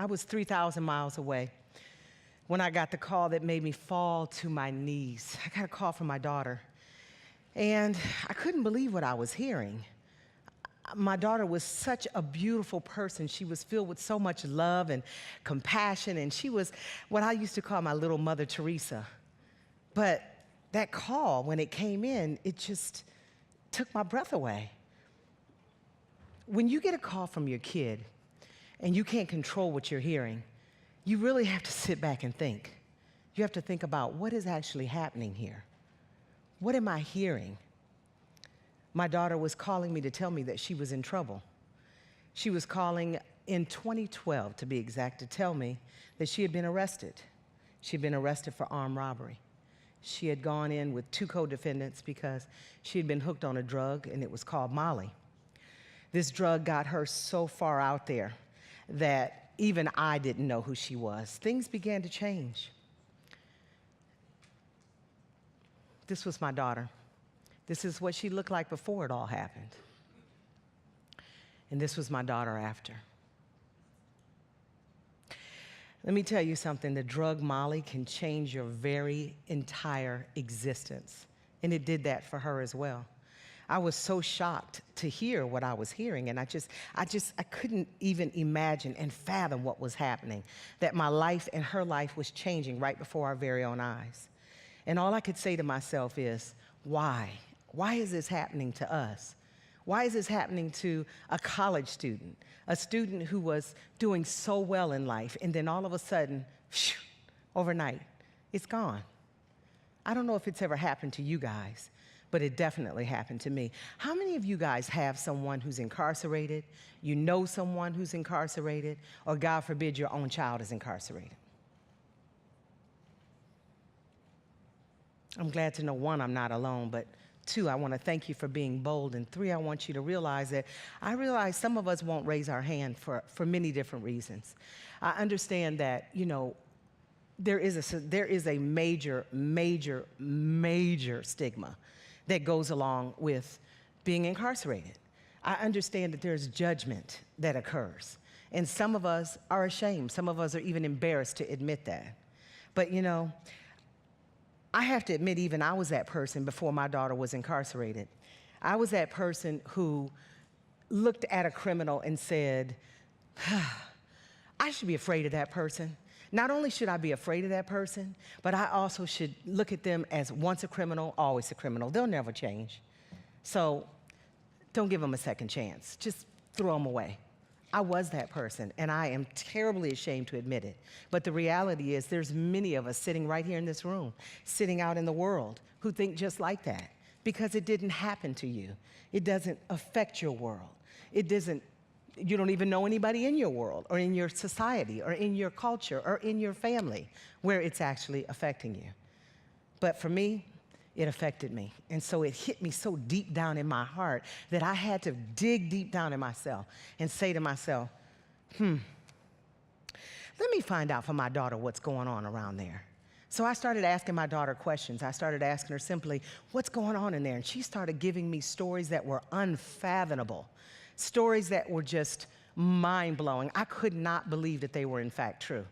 I was 3,000 miles away when I got the call that made me fall to my knees. I got a call from my daughter, and I couldn't believe what I was hearing. My daughter was such a beautiful person. She was filled with so much love and compassion, and she was what I used to call my little Mother Teresa. But that call, when it came in, it just took my breath away. When you get a call from your kid and you can't control what you're hearing, you really have to sit back and think. You have to think about what is actually happening here. What am I hearing? My daughter was calling me to tell me that she was in trouble. She was calling in 2012, to be exact, to tell me that she had been arrested. She had been arrested for armed robbery. She had gone in with 2 co-defendants because she had been hooked on a drug, and it was called Molly. This drug got her so far out there that even I didn't know who she was. Things began to change. This was my daughter. This is what she looked like before it all happened. And this was my daughter after. Let me tell you something, the drug Molly can change your very entire existence. And it did that for her as well. I was so shocked to hear what I was hearing, and I couldn't even imagine and fathom what was happening, that my life and her life was changing right before our very own eyes. And all I could say to myself is, why? Why is this happening to us? Why is this happening to a college student, a student who was doing so well in life, and then all of a sudden, overnight, it's gone? I don't know if it's ever happened to you guys, but it definitely happened to me. How many of you guys have someone who's incarcerated, you know someone who's incarcerated, or God forbid your own child is incarcerated? I'm glad to know, 1, I'm not alone, but 2, I want to thank you for being bold, and 3, I want you to realize that I realize some of us won't raise our hand for many different reasons. I understand that, you know, there is a major, major, major stigma that goes along with being incarcerated. I understand that there's judgment that occurs, and some of us are ashamed. Some of us are even embarrassed to admit that. But you know, I have to admit, even I was that person before my daughter was incarcerated. I was that person who looked at a criminal and said, I should be afraid of that person. Not only should I be afraid of that person, but I also should look at them as once a criminal, always a criminal. They'll never change. So don't give them a second chance. Just throw them away. I was that person, and I am terribly ashamed to admit it. But the reality is there's many of us sitting right here in this room, sitting out in the world, who think just like that, because it didn't happen to you. It doesn't affect your world. You don't even know anybody in your world, or in your society, or in your culture, or in your family where it's actually affecting you. But for me, it affected me. And so it hit me so deep down in my heart that I had to dig deep down in myself and say to myself, let me find out for my daughter what's going on around there. So I started asking my daughter questions. I started asking her simply, what's going on in there? And she started giving me stories that were unfathomable. Stories that were just mind-blowing. I could not believe that they were in fact true.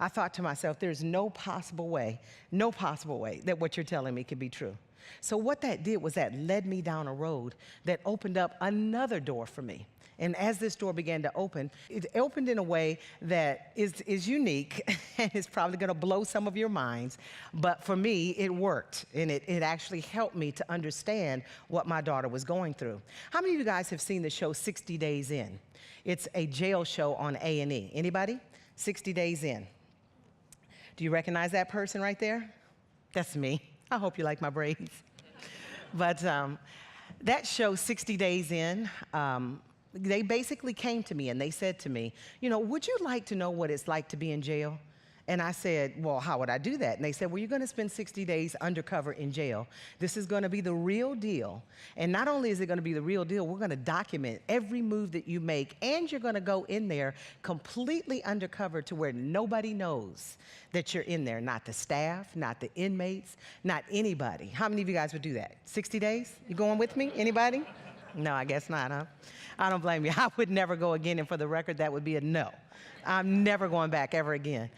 I thought to myself, there's no possible way that what you're telling me could be true. So what that did was that led me down a road that opened up another door for me. And as this door began to open, it opened in a way that is unique and is probably going to blow some of your minds. But for me, it worked, and it actually helped me to understand what my daughter was going through. How many of you guys have seen the show 60 Days In? It's a jail show on A&E. Anybody? 60 Days In. Do you recognize that person right there? That's me. I hope you like my braids. But that show, 60 Days In, they basically came to me and they said to me, you know, would you like to know what it's like to be in jail? And I said, well, how would I do that? And they said, well, you're going to spend 60 days undercover in jail. This is going to be the real deal. And not only is it going to be the real deal, we're going to document every move that you make, and you're going to go in there completely undercover to where nobody knows that you're in there. Not the staff, not the inmates, not anybody. How many of you guys would do that? 60 days? You going with me? Anybody? No, I guess not, huh? I don't blame you. I would never go again, and for the record, that would be a no. I'm never going back ever again.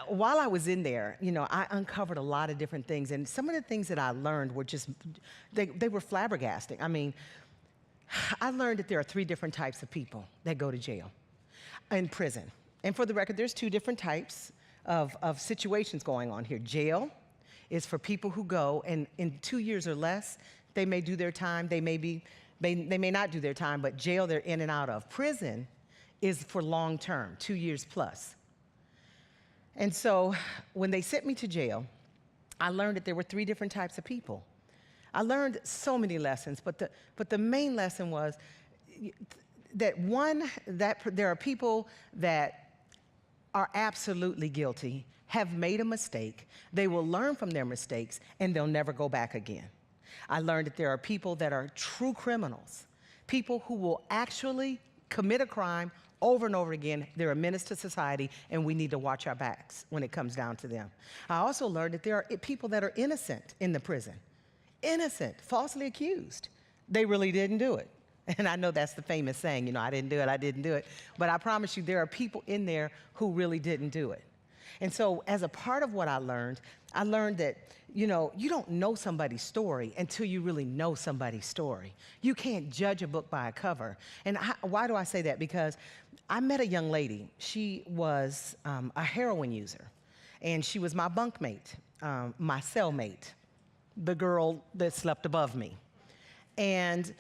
While I was in there, I uncovered a lot of different things, and some of the things that I learned were just, they were flabbergasting. I mean, I learned that there are 3 different types of people that go to jail in prison. And for the record, there's 2 different types of situations going on here. Jail is for people who go, and in 2 years or less, they may do their time, they may not do their time, but jail they're in and out of. Prison is for long term, 2 years plus. And so when they sent me to jail, I learned that there were 3 different types of people. I learned so many lessons, but the main lesson was that there are people that are absolutely guilty, have made a mistake, they will learn from their mistakes, and they'll never go back again. I learned that there are people that are true criminals, people who will actually commit a crime over and over again. They're a menace to society, and we need to watch our backs when it comes down to them. I also learned that there are people that are innocent in the prison. Innocent, falsely accused. They really didn't do it. And I know that's the famous saying, I didn't do it, I didn't do it. But I promise you, there are people in there who really didn't do it. And so as a part of what I learned that, you don't know somebody's story until you really know somebody's story. You can't judge a book by a cover. And why do I say that? Because I met a young lady. She was a heroin user. And she was my bunkmate, my cellmate, the girl that slept above me. And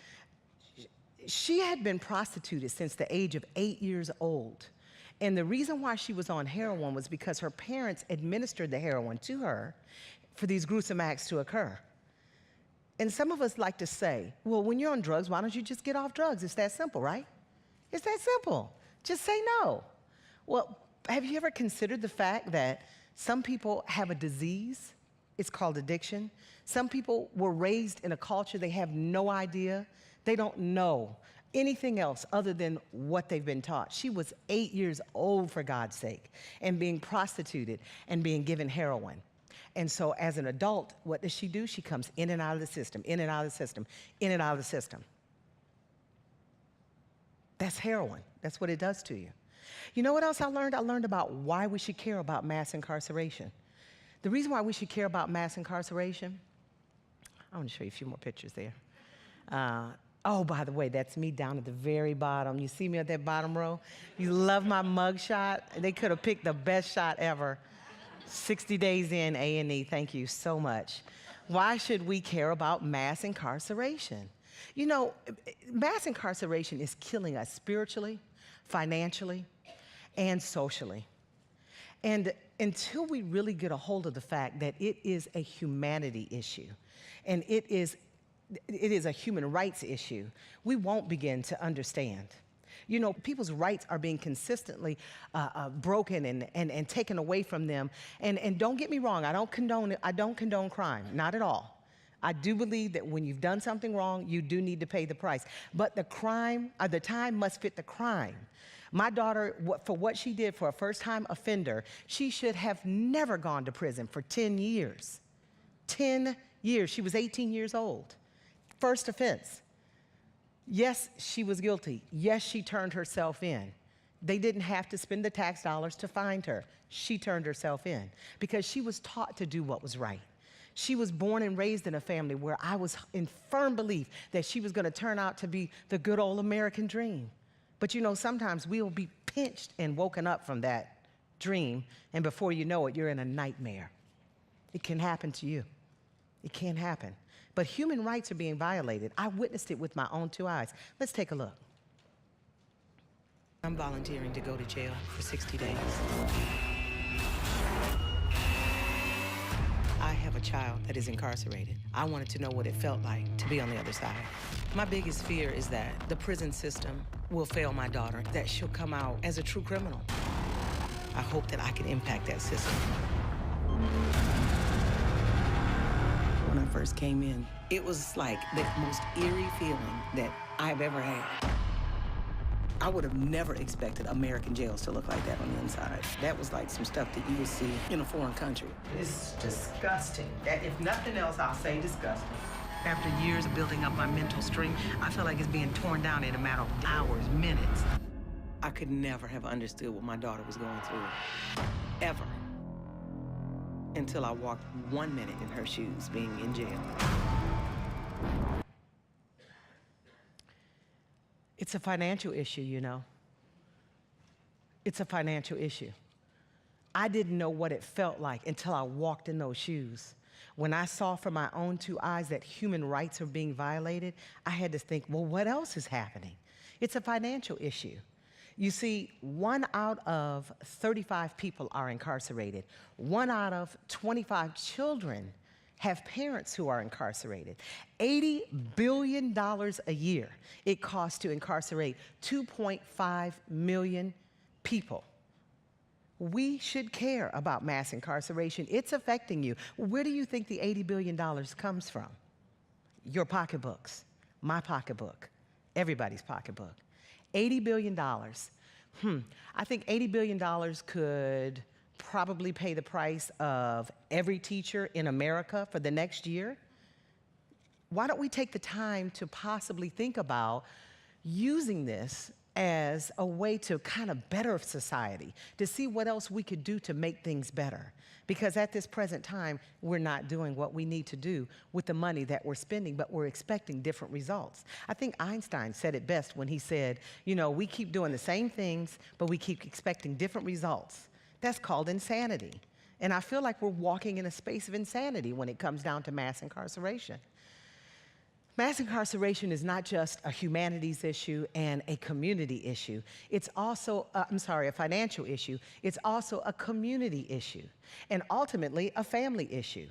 she had been prostituted since the age of 8 years old. And the reason why she was on heroin was because her parents administered the heroin to her for these gruesome acts to occur. And some of us like to say, well, when you're on drugs, why don't you just get off drugs? It's that simple, right? It's that simple. Just say no. Well, have you ever considered the fact that some people have a disease? It's called addiction. Some people were raised in a culture they have no idea. They don't know anything else other than what they've been taught. She was 8 years old, for God's sake, and being prostituted and being given heroin. And so as an adult, what does she do? She comes in and out of the system, in and out of the system, in and out of the system. That's heroin. That's what it does to you. You know what else I learned? I learned about why we should care about mass incarceration. The reason why we should care about mass incarceration, I want to show you a few more pictures there. Oh, by the way, that's me down at the very bottom. You see me at that bottom row? You love my mug shot? They could have picked the best shot ever. 60 days in A&E, thank you so much. Why should we care about mass incarceration? Mass incarceration is killing us spiritually, financially, and socially. And until we really get a hold of the fact that it is a humanity issue, and it is a human rights issue, we won't begin to understand. People's rights are being consistently broken and taken away from them. And don't get me wrong, I don't condone crime, not at all. I do believe that when you've done something wrong, you do need to pay the price. But the time must fit the crime. My daughter, for what she did for a first-time offender, she should have never gone to prison for 10 years. 10 years. She was 18 years old. First offense. Yes, she was guilty. Yes, she turned herself in. They didn't have to spend the tax dollars to find her. She turned herself in because she was taught to do what was right. She was born and raised in a family where I was in firm belief that she was going to turn out to be the good old American dream. But sometimes we'll be pinched and woken up from that dream, and before you know it, you're in a nightmare. It can happen to you. It can happen. But human rights are being violated. I witnessed it with my own 2 eyes. Let's take a look. I'm volunteering to go to jail for 60 days. I have a child that is incarcerated. I wanted to know what it felt like to be on the other side. My biggest fear is that the prison system will fail my daughter, that she'll come out as a true criminal. I hope that I can impact that system. When I first came in, it was like the most eerie feeling that I've ever had. I would have never expected American jails to look like that on the inside. That was like some stuff that you would see in a foreign country. It's disgusting. If nothing else, I'll say disgusting. After years of building up my mental strength, I feel like it's being torn down in a matter of hours, minutes. I could never have understood what my daughter was going through, ever, until I walked 1 minute in her shoes being in jail. It's a financial issue, you know. It's a financial issue. I didn't know what it felt like until I walked in those shoes. When I saw from my own 2 eyes that human rights are being violated, I had to think, well, what else is happening? It's a financial issue. You see, 1 out of 35 people are incarcerated. 1 out of 25 children have parents who are incarcerated. $80 billion a year it costs to incarcerate 2.5 million people. We should care about mass incarceration. It's affecting you. Where do you think the $80 billion comes from? Your pocketbooks, my pocketbook, everybody's pocketbook. $80 billion. I think $80 billion could probably pay the price of every teacher in America for the next year. Why don't we take the time to possibly think about using this as a way to kind of better society, to see what else we could do to make things better. Because at this present time, we're not doing what we need to do with the money that we're spending, but we're expecting different results. I think Einstein said it best when he said, you know, we keep doing the same things, but we keep expecting different results. That's called insanity. And I feel like we're walking in a space of insanity when it comes down to mass incarceration. Mass incarceration is not just a humanities issue and a community issue. It's also, a financial issue. It's also a community issue, and ultimately a family issue.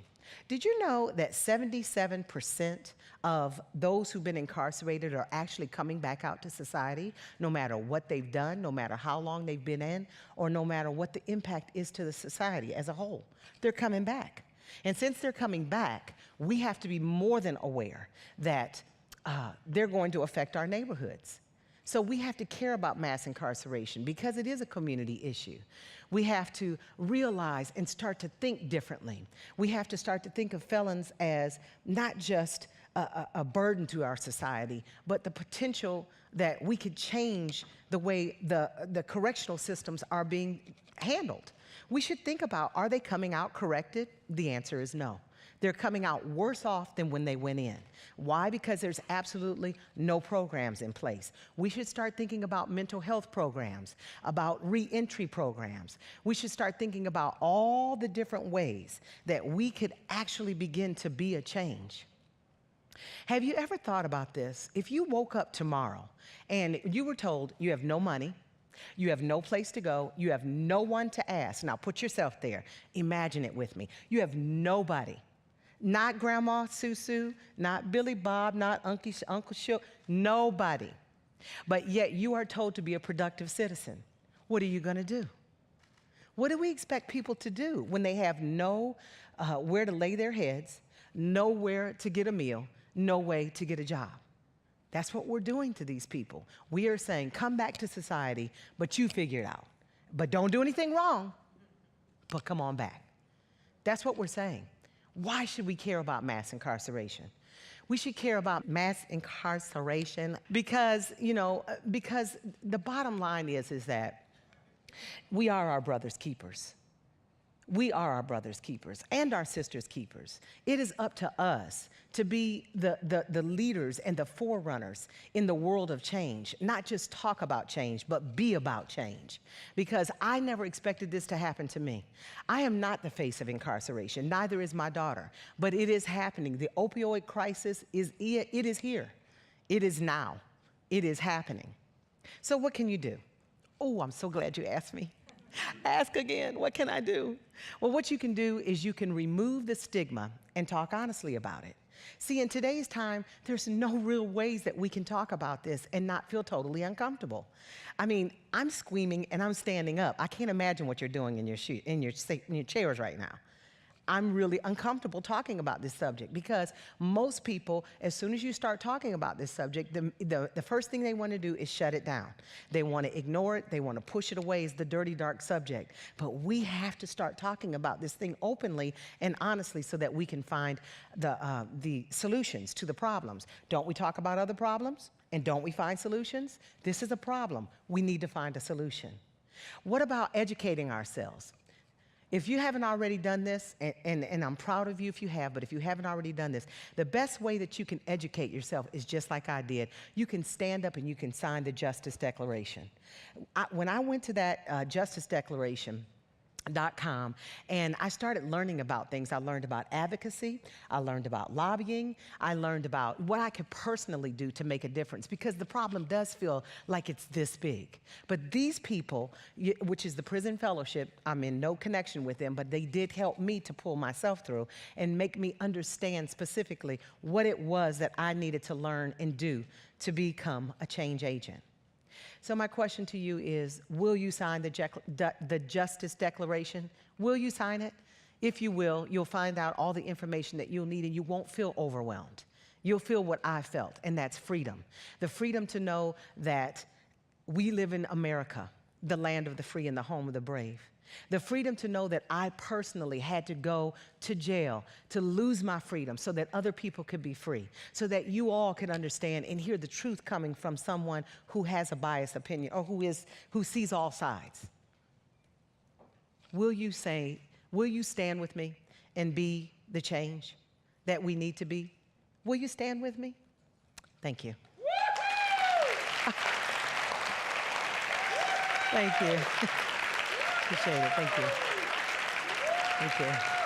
Did you know that 77% of those who've been incarcerated are actually coming back out to society, no matter what they've done, no matter how long they've been in, or no matter what the impact is to the society as a whole? They're coming back. And since they're coming back, we have to be more than aware that they're going to affect our neighborhoods. So we have to care about mass incarceration because it is a community issue. We have to realize and start to think differently. We have to start to think of felons as not just a burden to our society, but the potential that we could change the way the correctional systems are being handled. We should think about, are they coming out corrected? The answer is no. They're coming out worse off than when they went in. Why? Because there's absolutely no programs in place. We should start thinking about mental health programs, about re-entry programs. We should start thinking about all the different ways that we could actually begin to be a change. Have you ever thought about this? If you woke up tomorrow and you were told you have no money, you have no place to go, you have no one to ask. Now put yourself there. Imagine it with me. You have nobody. Not Grandma Susu, not Billy Bob, not Uncle Shil, nobody. But yet you are told to be a productive citizen. What are you going to do? What do we expect people to do when they have no where to lay their heads, nowhere to get a meal, no way to get a job? That's what we're doing to these people. We are saying, come back to society, but you figure it out. But don't do anything wrong, but come on back. That's what we're saying. Why should we care about mass incarceration? We should care about mass incarceration because, because the bottom line is that we are our brother's keepers. We are our brother's keepers and our sister's keepers. It is up to us to be the leaders and the forerunners in the world of change, not just talk about change, but be about change. Because I never expected this to happen to me. I am not the face of incarceration, neither is my daughter, but it is happening. The opioid crisis is here. It is now. It is happening. So what can you do? Oh, I'm so glad you asked me. Ask again, what can I do? Well, what you can do is you can remove the stigma and talk honestly about it. See, in today's time, there's no real ways that we can talk about this and not feel totally uncomfortable. I mean, I'm screaming and I'm standing up. I can't imagine what you're doing in your chairs right now. I'm really uncomfortable talking about this subject because most people, as soon as you start talking about this subject, the first thing they want to do is shut it down. They want to ignore it. They want to push it away as the dirty, dark subject. But we have to start talking about this thing openly and honestly so that we can find the solutions to the problems. Don't we talk about other problems? And don't we find solutions? This is a problem. We need to find a solution. What about educating ourselves? If you haven't already done this, and I'm proud of you if you have, but if you haven't already done this, the best way that you can educate yourself is just like I did. You can stand up and you can sign the Justice Declaration. When I went to that Justice Declaration, .com, and I started learning about things. I learned about advocacy, I learned about lobbying, I learned about what I could personally do to make a difference, because the problem does feel like it's this big. But these people, which is the Prison Fellowship, I'm in no connection with them, but they did help me to pull myself through and make me understand specifically what it was that I needed to learn and do to become a change agent. So my question to you is, will you sign the Justice Declaration? Will you sign it? If you will, you'll find out all the information that you'll need and you won't feel overwhelmed. You'll feel what I felt, and that's freedom. The freedom to know that we live in America, the land of the free and the home of the brave. The freedom to know that I personally had to go to jail to lose my freedom so that other people could be free, so that you all could understand and hear the truth coming from someone who has a biased opinion or who sees all sides. Will you stand with me and be the change that we need to be? Will you stand with me? Thank you. Thank you. Appreciate it. Thank you. Thank you.